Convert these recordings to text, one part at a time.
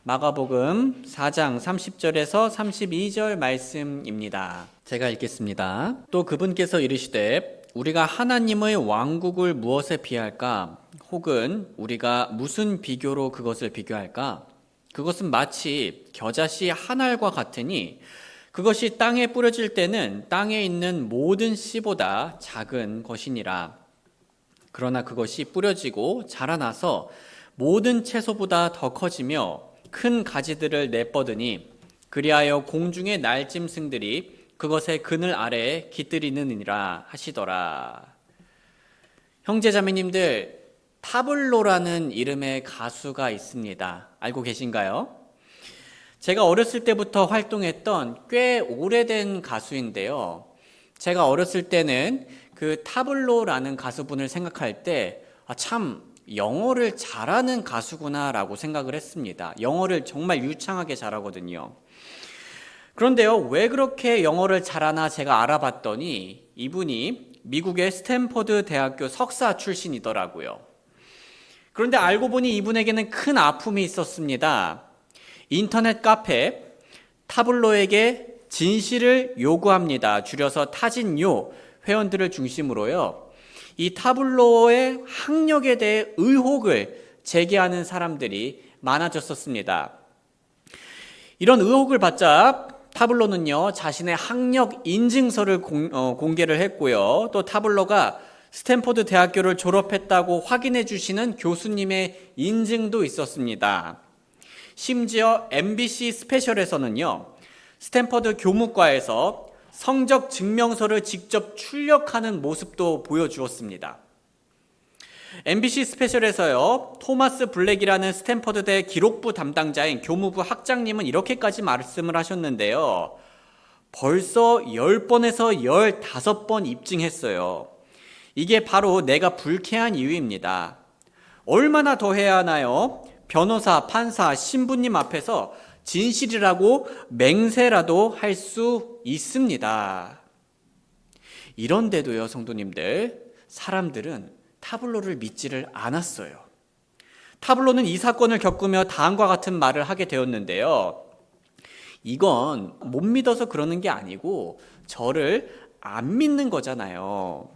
마가복음 4장 30절에서 32절 말씀입니다. 제가 읽겠습니다. 또 그분께서 이르시되 우리가 하나님의 왕국을 무엇에 비할까? 혹은 우리가 무슨 비교로 그것을 비교할까? 그것은 마치 겨자씨 한 알과 같으니 그것이 땅에 뿌려질 때는 땅에 있는 모든 씨보다 작은 것이니라. 그러나 그것이 뿌려지고 자라나서 모든 채소보다 더 커지며 큰 가지들을 내뻗으니 그리하여 공중의 날짐승들이 그것의 그늘 아래에 깃들이느니라 하시더라. 형제자매님들, 타블로라는 이름의 가수가 있습니다. 알고 계신가요? 제가 어렸을 때부터 활동했던 꽤 오래된 가수인데요. 제가 어렸을 때는 그 타블로라는 가수분을 생각할 때 참 영어를 잘하는 가수구나라고 생각을 했습니다. 영어를 정말 유창하게 잘하거든요. 그런데요, 왜 그렇게 영어를 잘하나 제가 알아봤더니 이분이 미국의 스탠퍼드 대학교 석사 출신이더라고요. 그런데 알고 보니 이분에게는 큰 아픔이 있었습니다. 인터넷 카페 타블로에게 진실을 요구합니다. 줄여서 타진요 회원들을 중심으로요. 이 타블로의 학력에 대해 의혹을 제기하는 사람들이 많아졌었습니다. 이런 의혹을 받자 타블로는요, 자신의 학력 인증서를 공개를 했고요. 또 타블로가 스탠포드 대학교를 졸업했다고 확인해 주시는 교수님의 인증도 있었습니다. 심지어 MBC 스페셜에서는요, 스탠퍼드 교무과에서 성적 증명서를 직접 출력하는 모습도 보여주었습니다. MBC 스페셜에서요, 토마스 블랙이라는 스탠퍼드대 기록부 담당자인 교무부 학장님은 이렇게까지 말씀을 하셨는데요. 벌써 10번에서 15번 입증했어요. 이게 바로 내가 불쾌한 이유입니다. 얼마나 더 해야 하나요? 변호사, 판사, 신부님 앞에서 진실이라고 맹세라도 할 수 있습니다. 이런데도요, 성도님들, 사람들은 타블로를 믿지를 않았어요. 타블로는 이 사건을 겪으며 다음과 같은 말을 하게 되었는데요. 이건 못 믿어서 그러는 게 아니고 저를 안 믿는 거잖아요.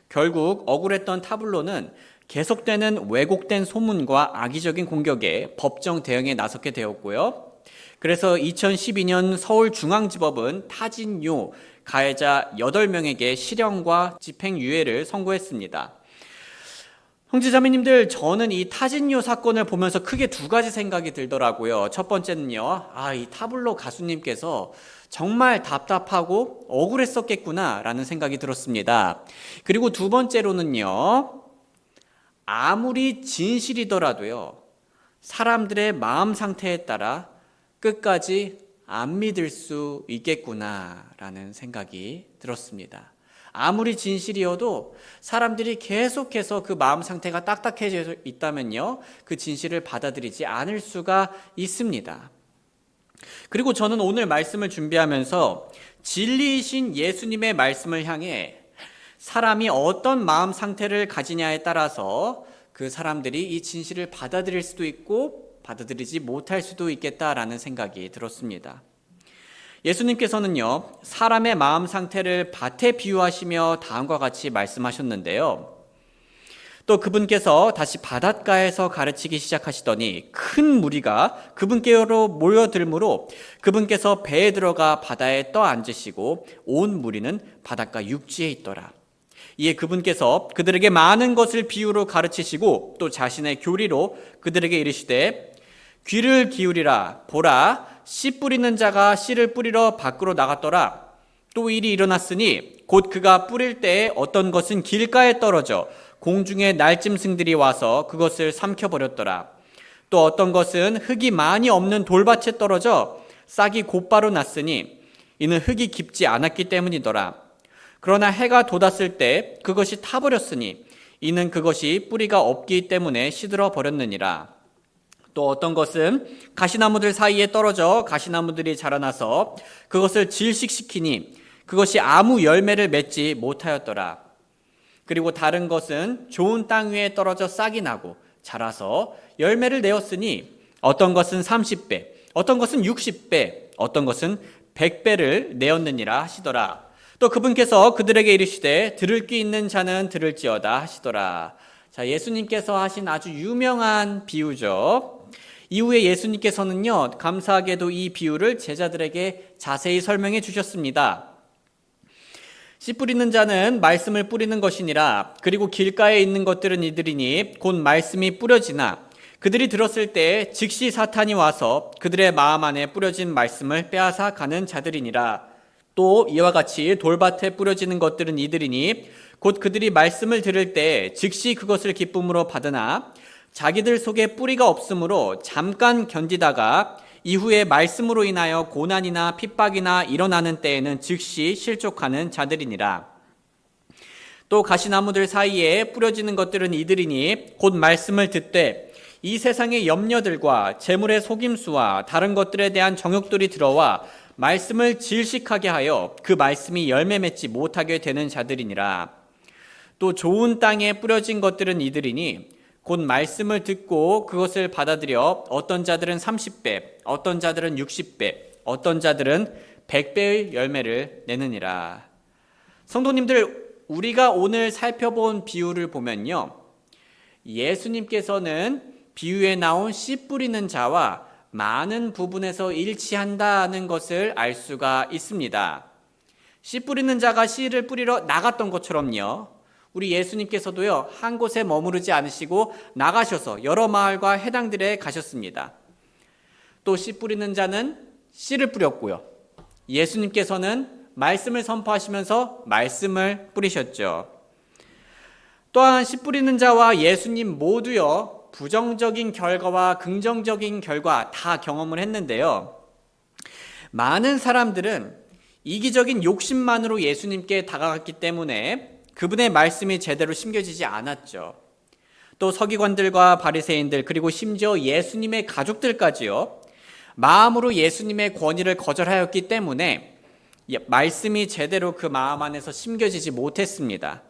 결국 억울했던 타블로는 계속되는 왜곡된 소문과 악의적인 공격에 법정 대응에 나서게 되었고요. 그래서 2012년 서울중앙지법은 타진요 가해자 8명에게 실형과 집행유예를 선고했습니다. 형제자매님들, 저는 이 타진요 사건을 보면서 크게 두 가지 생각이 들더라고요. 첫 번째는요, 이 타블로 가수님께서 정말 답답하고 억울했었겠구나라는 생각이 들었습니다. 그리고 두 번째로는요, 아무리 진실이더라도요, 사람들의 마음 상태에 따라 끝까지 안 믿을 수 있겠구나라는 생각이 들었습니다. 아무리 진실이어도 사람들이 계속해서 그 마음 상태가 딱딱해져 있다면요, 그 진실을 받아들이지 않을 수가 있습니다. 그리고 저는 오늘 말씀을 준비하면서 진리이신 예수님의 말씀을 향해 사람이 어떤 마음 상태를 가지냐에 따라서 그 사람들이 이 진실을 받아들일 수도 있고 받아들이지 못할 수도 있겠다라는 생각이 들었습니다. 예수님께서는요, 사람의 마음 상태를 밭에 비유하시며 다음과 같이 말씀하셨는데요. 또 그분께서 다시 바닷가에서 가르치기 시작하시더니 큰 무리가 그분께로 모여들므로 그분께서 배에 들어가 바다에 떠 앉으시고 온 무리는 바닷가 육지에 있더라. 이에 그분께서 그들에게 많은 것을 비유로 가르치시고 또 자신의 교리로 그들에게 이르시되 귀를 기울이라. 보라, 씨 뿌리는 자가 씨를 뿌리러 밖으로 나갔더라. 또 일이 일어났으니 곧 그가 뿌릴 때에 어떤 것은 길가에 떨어져 공중의 날짐승들이 와서 그것을 삼켜버렸더라. 또 어떤 것은 흙이 많이 없는 돌밭에 떨어져 싹이 곧바로 났으니 이는 흙이 깊지 않았기 때문이더라. 그러나 해가 돋았을 때 그것이 타버렸으니 이는 그것이 뿌리가 없기 때문에 시들어 버렸느니라. 또 어떤 것은 가시나무들 사이에 떨어져 가시나무들이 자라나서 그것을 질식시키니 그것이 아무 열매를 맺지 못하였더라. 그리고 다른 것은 좋은 땅 위에 떨어져 싹이 나고 자라서 열매를 내었으니 어떤 것은 30배, 어떤 것은 60배, 어떤 것은 100배를 내었느니라 하시더라. 또 그분께서 그들에게 이르시되 들을 귀 있는 자는 들을지어다 하시더라. 자, 예수님께서 하신 아주 유명한 비유죠. 이후에 예수님께서는요, 감사하게도 이 비유를 제자들에게 자세히 설명해 주셨습니다. 씨 뿌리는 자는 말씀을 뿌리는 것이니라. 그리고 길가에 있는 것들은 이들이니 곧 말씀이 뿌려지나 그들이 들었을 때 즉시 사탄이 와서 그들의 마음 안에 뿌려진 말씀을 빼앗아 가는 자들이니라. 또 이와 같이 돌밭에 뿌려지는 것들은 이들이니 곧 그들이 말씀을 들을 때 즉시 그것을 기쁨으로 받으나 자기들 속에 뿌리가 없으므로 잠깐 견디다가 이후에 말씀으로 인하여 고난이나 핍박이나 일어나는 때에는 즉시 실족하는 자들이니라. 또 가시나무들 사이에 뿌려지는 것들은 이들이니 곧 말씀을 듣되 이 세상의 염려들과 재물의 속임수와 다른 것들에 대한 정욕들이 들어와 말씀을 질식하게 하여 그 말씀이 열매 맺지 못하게 되는 자들이니라. 또 좋은 땅에 뿌려진 것들은 이들이니 곧 말씀을 듣고 그것을 받아들여 어떤 자들은 30배, 어떤 자들은 60배, 어떤 자들은 100배의 열매를 내느니라. 성도님들, 우리가 오늘 살펴본 비유를 보면요, 예수님께서는 비유에 나온 씨 뿌리는 자와 많은 부분에서 일치한다는 것을 알 수가 있습니다. 씨 뿌리는 자가 씨를 뿌리러 나갔던 것처럼요, 우리 예수님께서도요, 한 곳에 머무르지 않으시고 나가셔서 여러 마을과 해당들에 가셨습니다. 또 씨 뿌리는 자는 씨를 뿌렸고요, 예수님께서는 말씀을 선포하시면서 말씀을 뿌리셨죠. 또한 씨 뿌리는 자와 예수님 모두요, 부정적인 결과와 긍정적인 결과 다 경험을 했는데요, 많은 사람들은 이기적인 욕심만으로 예수님께 다가갔기 때문에 그분의 말씀이 제대로 심겨지지 않았죠. 또 서기관들과 바리새인들 그리고 심지어 예수님의 가족들까지요, 마음으로 예수님의 권위를 거절하였기 때문에 말씀이 제대로 그 마음 안에서 심겨지지 못했습니다.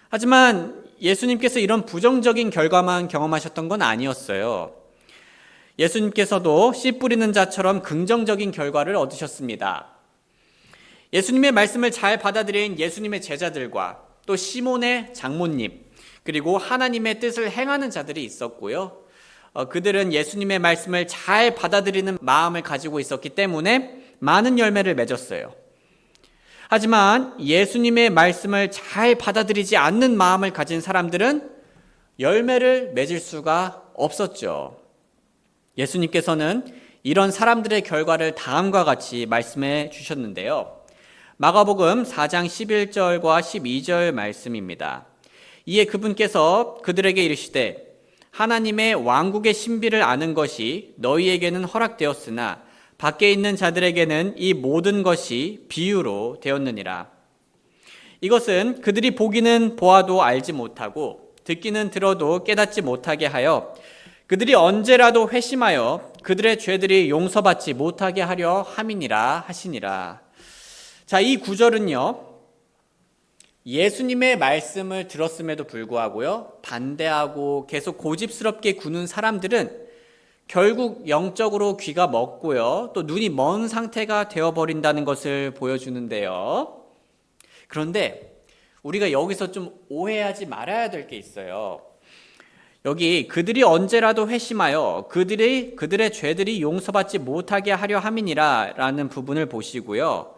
하지만 예수님께서 이런 부정적인 결과만 경험하셨던 건 아니었어요. 예수님께서도 씨 뿌리는 자처럼 긍정적인 결과를 얻으셨습니다. 예수님의 말씀을 잘 받아들인 예수님의 제자들과 또 시몬의 장모님, 그리고 하나님의 뜻을 행하는 자들이 있었고요. 그들은 예수님의 말씀을 잘 받아들이는 마음을 가지고 있었기 때문에 많은 열매를 맺었어요. 하지만 예수님의 말씀을 잘 받아들이지 않는 마음을 가진 사람들은 열매를 맺을 수가 없었죠. 예수님께서는 이런 사람들의 결과를 다음과 같이 말씀해 주셨는데요. 마가복음 4장 11절과 12절 말씀입니다. 이에 그분께서 그들에게 이르시되 하나님의 왕국의 신비를 아는 것이 너희에게는 허락되었으나 밖에 있는 자들에게는 이 모든 것이 비유로 되었느니라. 이것은 그들이 보기는 보아도 알지 못하고 듣기는 들어도 깨닫지 못하게 하여 그들이 언제라도 회심하여 그들의 죄들이 용서받지 못하게 하려 함이니라 하시니라. 자, 이 구절은요, 예수님의 말씀을 들었음에도 불구하고요, 반대하고 계속 고집스럽게 구는 사람들은 결국 영적으로 귀가 먹고요, 또 눈이 먼 상태가 되어버린다는 것을 보여주는데요. 그런데 우리가 여기서 좀 오해하지 말아야 될 게 있어요. 여기 그들이 언제라도 회심하여 그들의 죄들이 용서받지 못하게 하려 함이니라 라는 부분을 보시고요,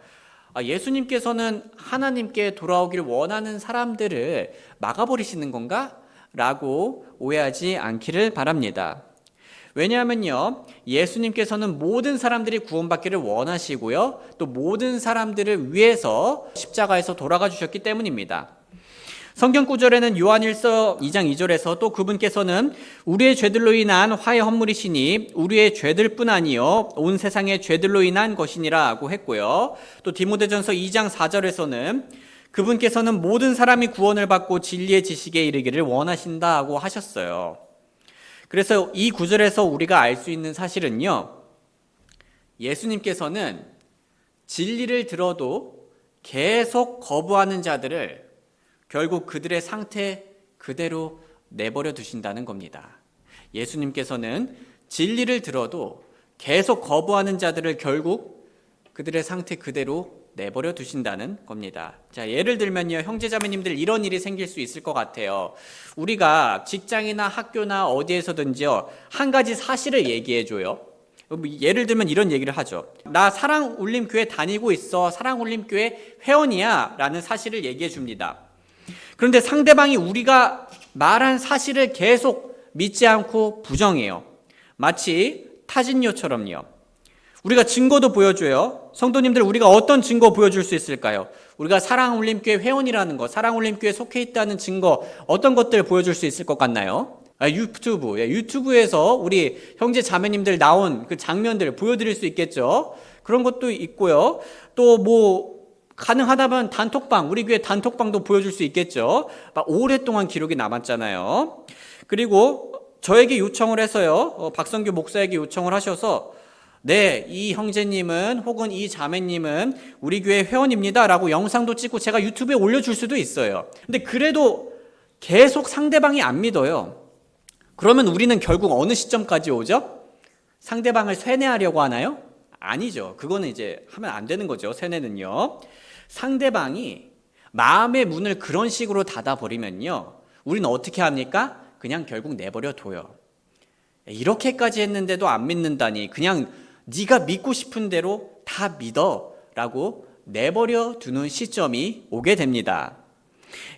예수님께서는 하나님께 돌아오기를 원하는 사람들을 막아버리시는 건가? 라고 오해하지 않기를 바랍니다. 왜냐하면요, 예수님께서는 모든 사람들이 구원받기를 원하시고요, 또 모든 사람들을 위해서 십자가에서 돌아가 주셨기 때문입니다. 성경 구절에는 요한일서 2장 2절에서 또 그분께서는 우리의 죄들로 인한 화해 헌물이시니 우리의 죄들뿐 아니요 온 세상의 죄들로 인한 것이니라고 했고요. 또 디모데전서 2장 4절에서는 그분께서는 모든 사람이 구원을 받고 진리의 지식에 이르기를 원하신다고 하셨어요. 그래서 이 구절에서 우리가 알 수 있는 사실은요, 예수님께서는 진리를 들어도 계속 거부하는 자들을 결국 그들의 상태 그대로 내버려 두신다는 겁니다. 예수님께서는 진리를 들어도 계속 거부하는 자들을 결국 그들의 상태 그대로 내버려 두신다는 겁니다. 자, 예를 들면요, 형제자매님들 이런 일이 생길 수 있을 것 같아요. 우리가 직장이나 학교나 어디에서든지요, 한 가지 사실을 얘기해줘요. 예를 들면 이런 얘기를 하죠. 나 사랑울림교회 다니고 있어. 사랑울림교회 회원이야 라는 사실을 얘기해 줍니다. 그런데 상대방이 우리가 말한 사실을 계속 믿지 않고 부정해요. 마치 타진요처럼요. 우리가 증거도 보여줘요. 성도님들, 우리가 어떤 증거 보여줄 수 있을까요? 우리가 사랑울림교회 회원이라는 거, 사랑울림교회에 속해 있다는 증거, 어떤 것들 보여줄 수 있을 것 같나요? 유튜브에서 우리 형제 자매님들 나온 그 장면들 보여드릴 수 있겠죠. 그런 것도 있고요. 또 뭐 가능하다면 단톡방, 우리 교회 단톡방도 보여줄 수 있겠죠. 막 오랫동안 기록이 남았잖아요. 그리고 저에게 요청을 해서요, 박성규 목사에게 요청을 하셔서, 네, 이 형제님은 혹은 이 자매님은 우리 교회 회원입니다 라고 영상도 찍고 제가 유튜브에 올려줄 수도 있어요. 근데 그래도 계속 상대방이 안 믿어요. 그러면 우리는 결국 어느 시점까지 오죠? 상대방을 세뇌하려고 하나요? 아니죠. 그거는 이제 하면 안 되는 거죠. 세뇌는요. 상대방이 마음의 문을 그런 식으로 닫아버리면요, 우리는 어떻게 합니까? 그냥 결국 내버려 둬요. 이렇게까지 했는데도 안 믿는다니 그냥 네가 믿고 싶은 대로 다 믿어 라고 내버려 두는 시점이 오게 됩니다.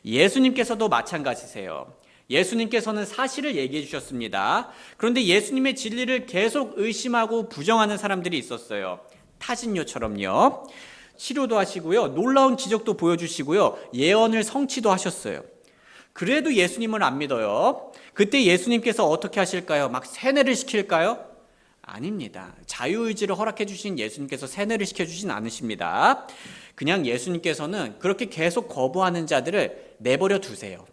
예수님께서도 마찬가지세요. 예수님께서는 사실을 얘기해 주셨습니다. 그런데 예수님의 진리를 계속 의심하고 부정하는 사람들이 있었어요. 타진요처럼요. 치료도 하시고요, 놀라운 기적도 보여주시고요, 예언을 성취도 하셨어요. 그래도 예수님을 안 믿어요. 그때 예수님께서 어떻게 하실까요? 막 세뇌를 시킬까요? 아닙니다. 자유의지를 허락해 주신 예수님께서 세뇌를 시켜주진 않으십니다. 그냥 예수님께서는 그렇게 계속 거부하는 자들을 내버려 두세요.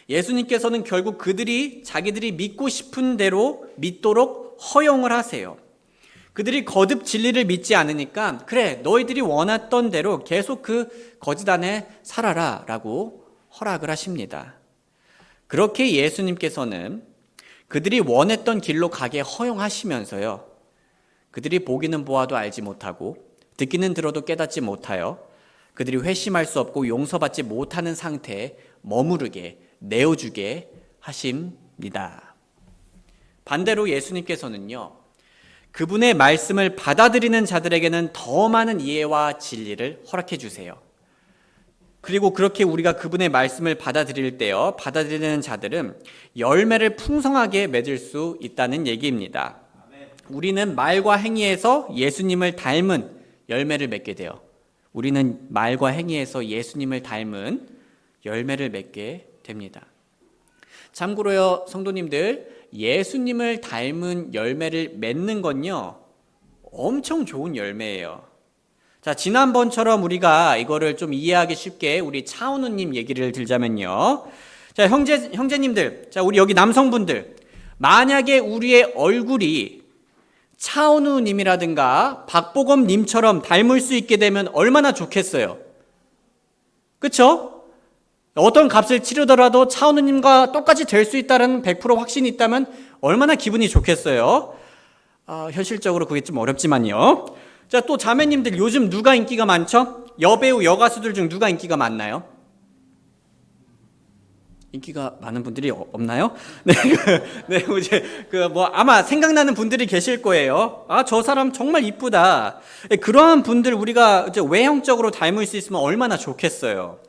예수님께서는 결국 그들이 자기들이 믿고 싶은 대로 믿도록 허용을 하세요. 그들이 거듭 진리를 믿지 않으니까 그래, 너희들이 원했던 대로 계속 그 거짓 안에 살아라 라고 허락을 하십니다. 그렇게 예수님께서는 그들이 원했던 길로 가게 허용하시면서요, 그들이 보기는 보아도 알지 못하고 듣기는 들어도 깨닫지 못하여 그들이 회심할 수 없고 용서받지 못하는 상태에 머무르게 내어주게 하십니다. 반대로 예수님께서는요, 그분의 말씀을 받아들이는 자들에게는 더 많은 이해와 진리를 허락해 주세요. 그리고 그렇게 우리가 그분의 말씀을 받아들일 때요, 받아들이는 자들은 열매를 풍성하게 맺을 수 있다는 얘기입니다. 우리는 말과 행위에서 예수님을 닮은 열매를 맺게 돼요. 우리는 말과 행위에서 예수님을 닮은 열매를 맺게 됩니다. 참고로요, 성도님들, 예수님을 닮은 열매를 맺는 건요, 엄청 좋은 열매예요. 자, 지난번처럼 우리가 이거를 좀 이해하기 쉽게 우리 차은우님 얘기를 들자면요. 자, 형제님들, 자, 우리 여기 남성분들, 만약에 우리의 얼굴이 차은우님이라든가 박보검님처럼 닮을 수 있게 되면 얼마나 좋겠어요. 그쵸? 어떤 값을 치르더라도 차은우님과 똑같이 될 수 있다는 100% 확신이 있다면 얼마나 기분이 좋겠어요. 현실적으로 그게 좀 어렵지만요. 자, 또 자매님들, 요즘 누가 인기가 많죠? 여배우, 여가수들 중 누가 인기가 많나요? 인기가 많은 분들이 없나요? 네, 아마 생각나는 분들이 계실 거예요. 저 사람 정말 이쁘다. 그러한 분들 우리가 이제 외형적으로 닮을 수 있으면 얼마나 좋겠어요.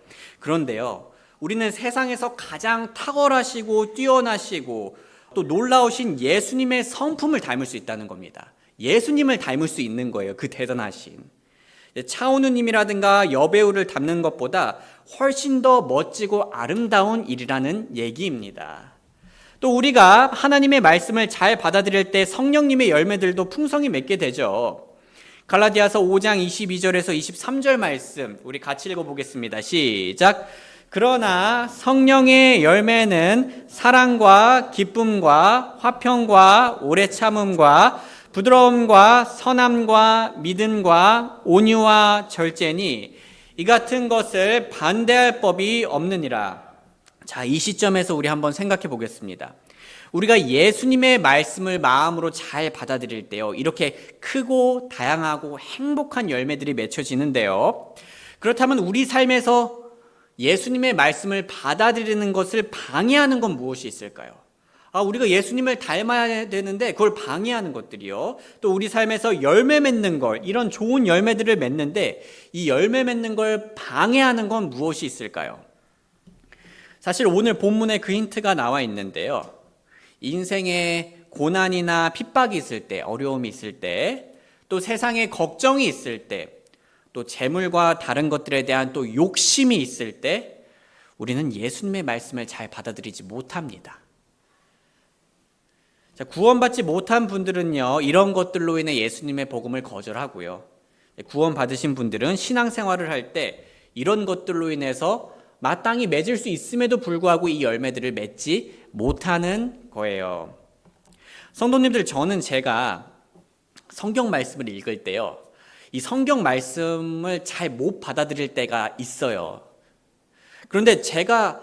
그런데요, 우리는 세상에서 가장 탁월하시고 뛰어나시고 또 놀라우신 예수님의 성품을 닮을 수 있다는 겁니다. 예수님을 닮을 수 있는 거예요. 그 대단하신. 차은우님이라든가 여배우를 닮는 것보다 훨씬 더 멋지고 아름다운 일이라는 얘기입니다. 또 우리가 하나님의 말씀을 잘 받아들일 때 성령님의 열매들도 풍성히 맺게 되죠. 갈라디아서 5장 22절에서 23절 말씀 우리 같이 읽어보겠습니다. 시작. 그러나 성령의 열매는 사랑과 기쁨과 화평과 오래 참음과 부드러움과 선함과 믿음과 온유와 절제니 이 같은 것을 반대할 법이 없느니라. 자, 이 시점에서 우리 한번 생각해 보겠습니다. 우리가 예수님의 말씀을 마음으로 잘 받아들일 때요, 이렇게 크고 다양하고 행복한 열매들이 맺혀지는데요. 그렇다면 우리 삶에서 예수님의 말씀을 받아들이는 것을 방해하는 건 무엇이 있을까요? 우리가 예수님을 닮아야 되는데 그걸 방해하는 것들이요. 또 우리 삶에서 열매 맺는 걸, 이런 좋은 열매들을 맺는데 이 열매 맺는 걸 방해하는 건 무엇이 있을까요? 사실 오늘 본문에 그 힌트가 나와 있는데요. 인생에 고난이나 핍박이 있을 때, 어려움이 있을 때, 또 세상에 걱정이 있을 때, 또 재물과 다른 것들에 대한 또 욕심이 있을 때 우리는 예수님의 말씀을 잘 받아들이지 못합니다. 자, 구원받지 못한 분들은요, 이런 것들로 인해 예수님의 복음을 거절하고요. 구원받으신 분들은 신앙생활을 할 때 이런 것들로 인해서 마땅히 맺을 수 있음에도 불구하고 이 열매들을 맺지 못하는 거예요. 성도님들, 저는 제가 성경 말씀을 읽을 때요, 이 성경 말씀을 잘 못 받아들일 때가 있어요. 그런데 제가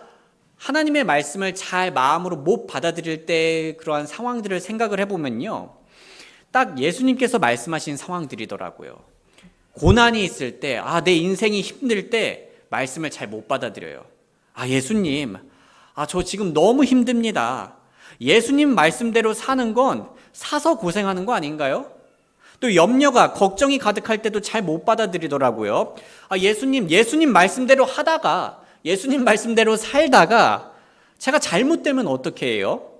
하나님의 말씀을 잘 마음으로 못 받아들일 때 그러한 상황들을 생각을 해보면요, 딱 예수님께서 말씀하신 상황들이더라고요. 고난이 있을 때, 내 인생이 힘들 때 말씀을 잘 못 받아들여요. 예수님, 저 지금 너무 힘듭니다. 예수님 말씀대로 사는 건 사서 고생하는 거 아닌가요? 또 염려가, 걱정이 가득할 때도 잘 못 받아들이더라고요. 예수님 말씀대로 하다가, 예수님 말씀대로 살다가 제가 잘못되면 어떻게 해요?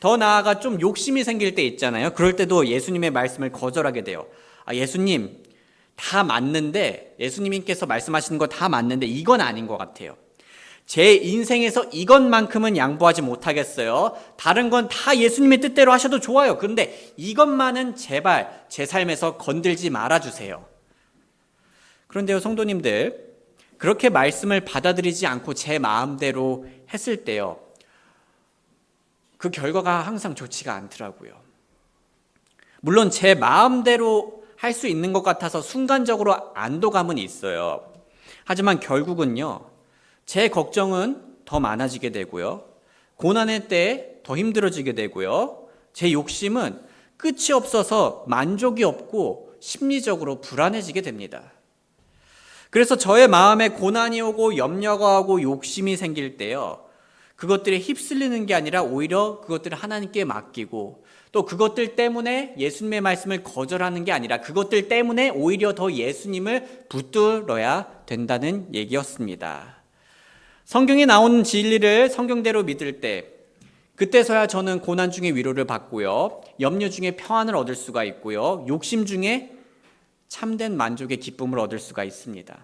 더 나아가 좀 욕심이 생길 때 있잖아요. 그럴 때도 예수님의 말씀을 거절하게 돼요. 예수님, 다 맞는데, 예수님께서 말씀하시는 거 다 맞는데 이건 아닌 것 같아요. 제 인생에서 이것만큼은 양보하지 못하겠어요. 다른 건 다 예수님의 뜻대로 하셔도 좋아요. 그런데 이것만은 제발 제 삶에서 건들지 말아주세요. 그런데요, 성도님들, 그렇게 말씀을 받아들이지 않고 제 마음대로 했을 때요, 그 결과가 항상 좋지가 않더라고요. 물론 제 마음대로 할 수 있는 것 같아서 순간적으로 안도감은 있어요. 하지만 결국은요, 제 걱정은 더 많아지게 되고요, 고난의 때에 더 힘들어지게 되고요, 제 욕심은 끝이 없어서 만족이 없고 심리적으로 불안해지게 됩니다. 그래서 저의 마음에 고난이 오고 염려가 오고 욕심이 생길 때요, 그것들에 휩쓸리는 게 아니라 오히려 그것들을 하나님께 맡기고, 또 그것들 때문에 예수님의 말씀을 거절하는 게 아니라 그것들 때문에 오히려 더 예수님을 붙들어야 된다는 얘기였습니다. 성경에 나오는 진리를 성경대로 믿을 때, 그때서야 저는 고난 중에 위로를 받고요, 염려 중에 평안을 얻을 수가 있고요, 욕심 중에 참된 만족의 기쁨을 얻을 수가 있습니다.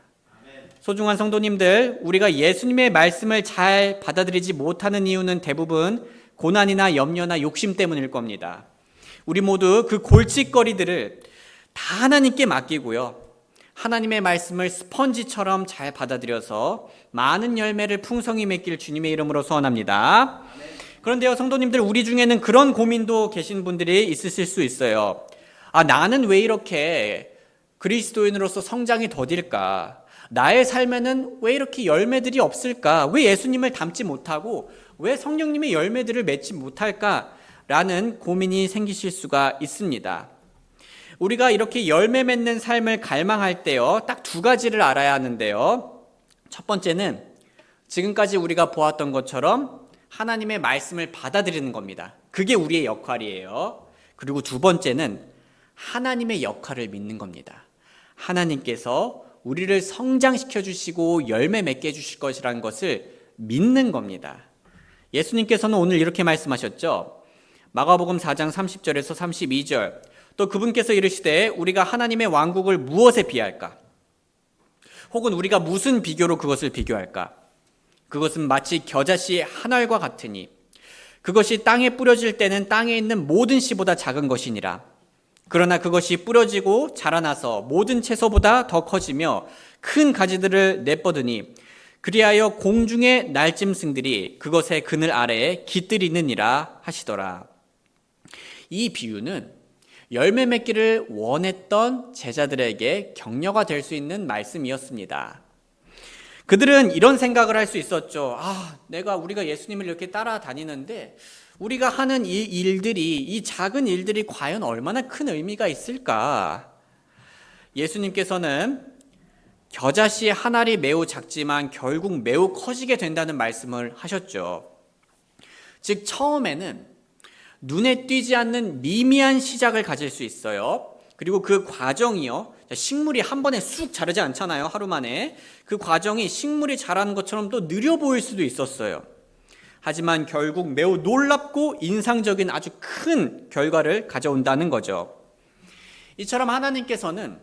소중한 성도님들, 우리가 예수님의 말씀을 잘 받아들이지 못하는 이유는 대부분 고난이나 염려나 욕심 때문일 겁니다. 우리 모두 그 골칫거리들을 다 하나님께 맡기고요, 하나님의 말씀을 스펀지처럼 잘 받아들여서 많은 열매를 풍성히 맺길 주님의 이름으로 소원합니다. 그런데요, 성도님들, 우리 중에는 그런 고민도 계신 분들이 있으실 수 있어요. 나는 왜 이렇게 그리스도인으로서 성장이 더딜까? 나의 삶에는 왜 이렇게 열매들이 없을까? 왜 예수님을 닮지 못하고 왜 성령님의 열매들을 맺지 못할까? 라는 고민이 생기실 수가 있습니다. 우리가 이렇게 열매 맺는 삶을 갈망할 때요, 딱 두 가지를 알아야 하는데요. 첫 번째는 지금까지 우리가 보았던 것처럼 하나님의 말씀을 받아들이는 겁니다. 그게 우리의 역할이에요. 그리고 두 번째는 하나님의 역할을 믿는 겁니다. 하나님께서 우리를 성장시켜 주시고 열매 맺게 해주실 것이라는 것을 믿는 겁니다. 예수님께서는 오늘 이렇게 말씀하셨죠. 마가복음 4장 30절에서 32절. 또 그분께서 이르시되 우리가 하나님의 왕국을 무엇에 비할까? 혹은 우리가 무슨 비교로 그것을 비교할까? 그것은 마치 겨자씨 한 알과 같으니 그것이 땅에 뿌려질 때는 땅에 있는 모든 씨보다 작은 것이니라. 그러나 그것이 뿌려지고 자라나서 모든 채소보다 더 커지며 큰 가지들을 내뻗으니 그리하여 공중의 날짐승들이 그것의 그늘 아래에 깃들이느니라 하시더라. 이 비유는 열매 맺기를 원했던 제자들에게 격려가 될 수 있는 말씀이었습니다. 그들은 이런 생각을 할 수 있었죠. 우리가 예수님을 이렇게 따라다니는데 우리가 하는 이 일들이, 이 작은 일들이 과연 얼마나 큰 의미가 있을까? 예수님께서는 겨자씨 한 알이 매우 작지만 결국 매우 커지게 된다는 말씀을 하셨죠. 즉 처음에는 눈에 띄지 않는 미미한 시작을 가질 수 있어요. 그리고 그 과정이요, 식물이 한 번에 쑥 자라지 않잖아요, 하루 만에. 그 과정이 식물이 자라는 것처럼 또 느려 보일 수도 있었어요. 하지만 결국 매우 놀랍고 인상적인 아주 큰 결과를 가져온다는 거죠. 이처럼 하나님께서는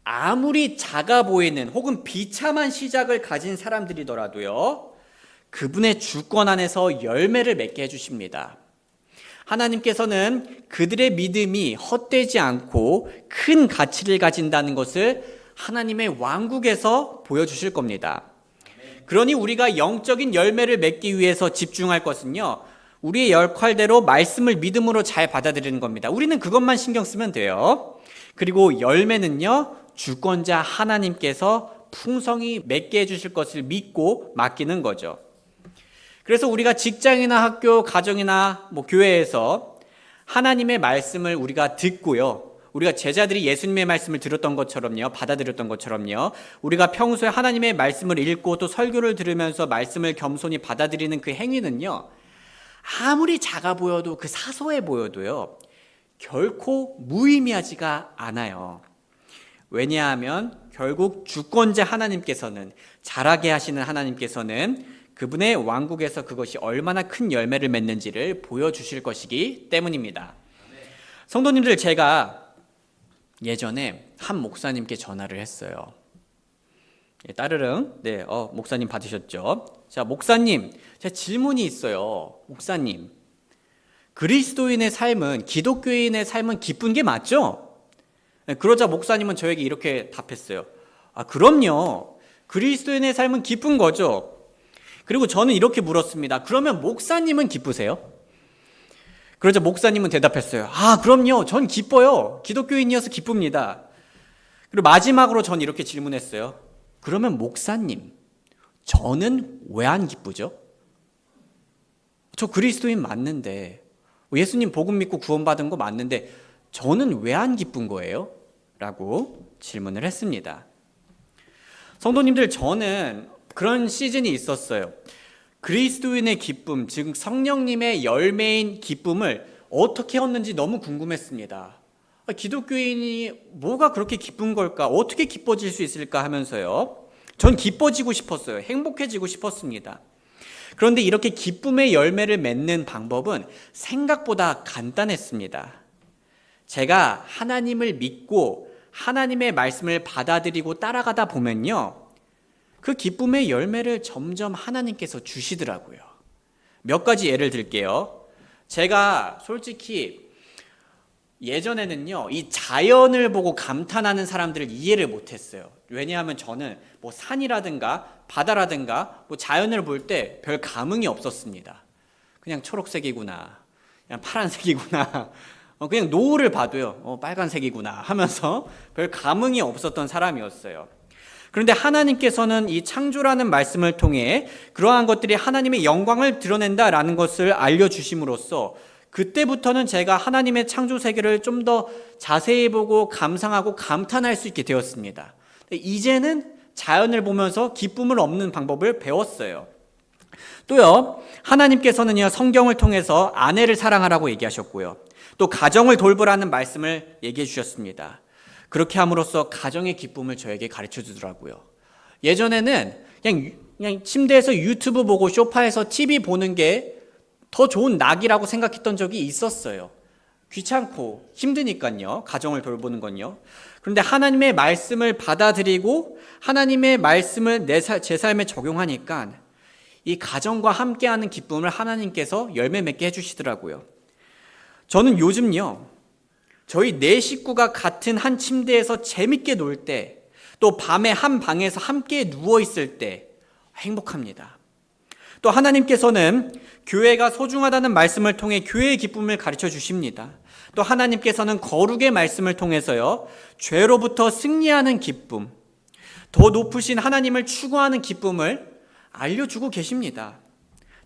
아무리 작아 보이는 혹은 비참한 시작을 가진 사람들이더라도요, 그분의 주권 안에서 열매를 맺게 해주십니다. 하나님께서는 그들의 믿음이 헛되지 않고 큰 가치를 가진다는 것을 하나님의 왕국에서 보여주실 겁니다. 그러니 우리가 영적인 열매를 맺기 위해서 집중할 것은요, 우리의 역할대로 말씀을 믿음으로 잘 받아들이는 겁니다. 우리는 그것만 신경 쓰면 돼요. 그리고 열매는요, 주권자 하나님께서 풍성히 맺게 해주실 것을 믿고 맡기는 거죠. 그래서 우리가 직장이나 학교, 가정이나 교회에서 하나님의 말씀을 우리가 듣고요, 우리가 제자들이 예수님의 말씀을 들었던 것처럼요, 받아들였던 것처럼요, 우리가 평소에 하나님의 말씀을 읽고 또 설교를 들으면서 말씀을 겸손히 받아들이는 그 행위는요, 아무리 작아 보여도, 그 사소해 보여도요, 결코 무의미하지가 않아요. 왜냐하면 결국 주권자 하나님께서는, 자라게 하시는 하나님께서는 그분의 왕국에서 그것이 얼마나 큰 열매를 맺는지를 보여주실 것이기 때문입니다. 성도님들, 제가 예전에 한 목사님께 전화를 했어요. 따르릉, 네, 목사님 받으셨죠? 자, 목사님, 제가 질문이 있어요. 목사님, 그리스도인의 삶은, 기독교인의 삶은 기쁜 게 맞죠? 그러자 목사님은 저에게 이렇게 답했어요. 그럼요. 그리스도인의 삶은 기쁜 거죠. 그리고 저는 이렇게 물었습니다. 그러면 목사님은 기쁘세요? 그러자 목사님은 대답했어요. 그럼요. 전 기뻐요. 기독교인이어서 기쁩니다. 그리고 마지막으로 전 이렇게 질문했어요. 그러면 목사님, 저는 왜 안 기쁘죠? 저 그리스도인 맞는데, 예수님 복음 믿고 구원받은 거 맞는데 저는 왜 안 기쁜 거예요? 라고 질문을 했습니다. 성도님들, 저는 그런 시즌이 있었어요. 그리스도인의 기쁨, 즉 성령님의 열매인 기쁨을 어떻게 얻는지 너무 궁금했습니다. 기독교인이 뭐가 그렇게 기쁜 걸까? 어떻게 기뻐질 수 있을까 하면서요, 전 기뻐지고 싶었어요. 행복해지고 싶었습니다. 그런데 이렇게 기쁨의 열매를 맺는 방법은 생각보다 간단했습니다. 제가 하나님을 믿고 하나님의 말씀을 받아들이고 따라가다 보면요, 그 기쁨의 열매를 점점 하나님께서 주시더라고요. 몇 가지 예를 들게요. 제가 솔직히 예전에는요, 이 자연을 보고 감탄하는 사람들을 이해를 못했어요. 왜냐하면 저는 산이라든가 바다라든가 자연을 볼 때 별 감흥이 없었습니다. 그냥 초록색이구나, 그냥 파란색이구나, 그냥 노을을 봐도요, 빨간색이구나 하면서 별 감흥이 없었던 사람이었어요. 그런데 하나님께서는 이 창조라는 말씀을 통해 그러한 것들이 하나님의 영광을 드러낸다라는 것을 알려주심으로써 그때부터는 제가 하나님의 창조 세계를 좀 더 자세히 보고 감상하고 감탄할 수 있게 되었습니다. 이제는 자연을 보면서 기쁨을 얻는 방법을 배웠어요. 또요, 하나님께서는요, 성경을 통해서 아내를 사랑하라고 얘기하셨고요, 또 가정을 돌보라는 말씀을 얘기해 주셨습니다. 그렇게 함으로써 가정의 기쁨을 저에게 가르쳐 주더라고요. 예전에는 그냥 침대에서 유튜브 보고 소파에서 TV 보는 게 더 좋은 낙이라고 생각했던 적이 있었어요. 귀찮고 힘드니까요, 가정을 돌보는 건요. 그런데 하나님의 말씀을 받아들이고 하나님의 말씀을 제 삶에 적용하니까 이 가정과 함께하는 기쁨을 하나님께서 열매 맺게 해주시더라고요. 저는 요즘요, 저희 4식구가 같은 한 침대에서 재밌게 놀 때, 또 밤에 한 방에서 함께 누워있을 때 행복합니다. 또 하나님께서는 교회가 소중하다는 말씀을 통해 교회의 기쁨을 가르쳐 주십니다. 또 하나님께서는 거룩의 말씀을 통해서요, 죄로부터 승리하는 기쁨, 더 높으신 하나님을 추구하는 기쁨을 알려주고 계십니다.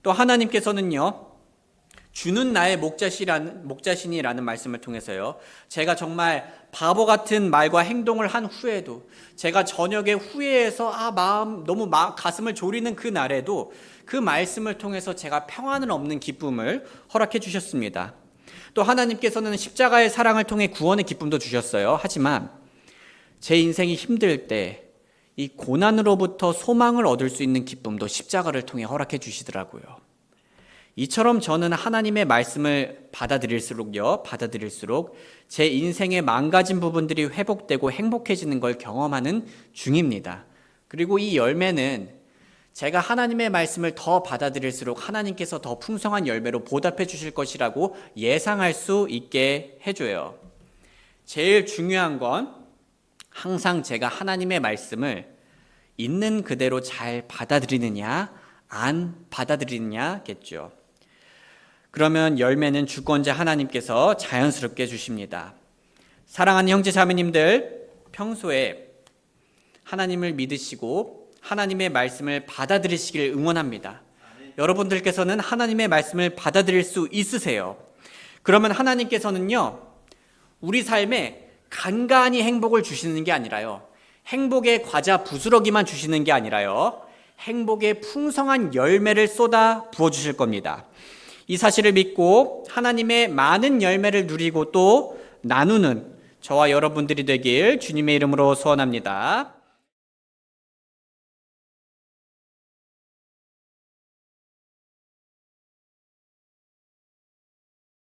또 하나님께서는요, 주는 나의 목자신이라는 말씀을 통해서요, 제가 정말 바보 같은 말과 행동을 한 후에도, 제가 저녁에 후회해서 너무 가슴을 졸이는 그 날에도 그 말씀을 통해서 제가 평안을 얻는 기쁨을 허락해 주셨습니다. 또 하나님께서는 십자가의 사랑을 통해 구원의 기쁨도 주셨어요. 하지만 제 인생이 힘들 때 이 고난으로부터 소망을 얻을 수 있는 기쁨도 십자가를 통해 허락해 주시더라고요. 이처럼 저는 하나님의 말씀을 받아들일수록 제 인생의 망가진 부분들이 회복되고 행복해지는 걸 경험하는 중입니다. 그리고 이 열매는 제가 하나님의 말씀을 더 받아들일수록 하나님께서 더 풍성한 열매로 보답해 주실 것이라고 예상할 수 있게 해줘요. 제일 중요한 건 항상 제가 하나님의 말씀을 있는 그대로 잘 받아들이느냐 안 받아들이느냐겠죠. 그러면 열매는 주권자 하나님께서 자연스럽게 주십니다. 사랑하는 형제 자매님들, 평소에 하나님을 믿으시고 하나님의 말씀을 받아들이시길 응원합니다. 여러분들께서는 하나님의 말씀을 받아들일 수 있으세요. 그러면 하나님께서는요, 우리 삶에 간간히 행복을 주시는 게 아니라요, 행복의 과자 부스러기만 주시는 게 아니라요, 행복의 풍성한 열매를 쏟아 부어주실 겁니다. 이 사실을 믿고 하나님의 많은 열매를 누리고 또 나누는 저와 여러분들이 되길 주님의 이름으로 소원합니다.